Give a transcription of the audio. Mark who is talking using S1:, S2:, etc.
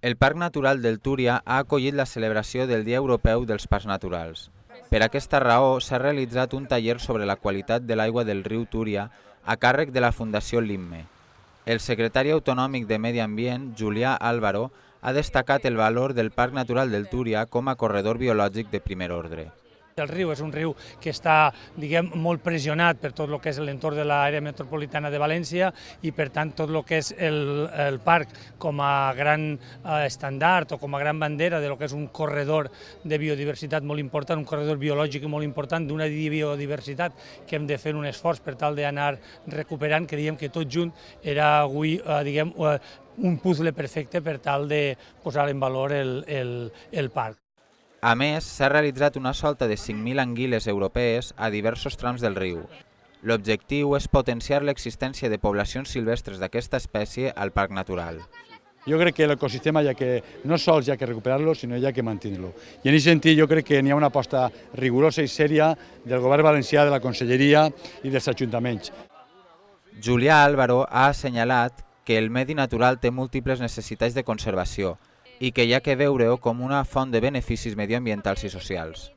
S1: El Parc Natural del Túria ha acollit la celebració del Dia Europeu dels Parcs Naturals. Per aquesta raó s'ha realitzat un taller sobre la qualitat de l'aigua del riu Túria a càrrec de la Fundació LIMME. El secretari autonòmic de Medi Ambient, Julià Álvaro, ha destacat el valor del Parc Natural del Túria com a corredor biològic de primer ordre.
S2: El riu és un riu que està, molt pressionat per tot el que és l'entorn de l'àrea metropolitana de València i, per tant, tot el que és el parc com a gran estandard o com a gran bandera de lo que és un corredor de biodiversitat molt important, un corredor biològic molt important d'una biodiversitat que hem de fer un esforç per tal d'anar recuperant. Creiem que tot junt era avui, un puzzle perfecte per tal de posar en valor el parc.
S1: A més, s'ha realitzat una solta de 5.000 anguiles europees a diversos trams del riu. L'objectiu és potenciar l'existència de poblacions silvestres d'aquesta espècie al parc natural.
S3: Jo crec que l'ecosistema no sols hi ha que recuperar-lo, sinó hi ha que mantenir-lo. I en aquest sentit jo crec que n'hi ha una aposta rigorosa i sèria del govern valencià, de la Conselleria i dels ajuntaments.
S1: Julià Álvaro ha assenyalat que el medi natural té múltiples necessitats de conservació i que hi ha que veure-ho com una font de beneficis medioambientals i socials.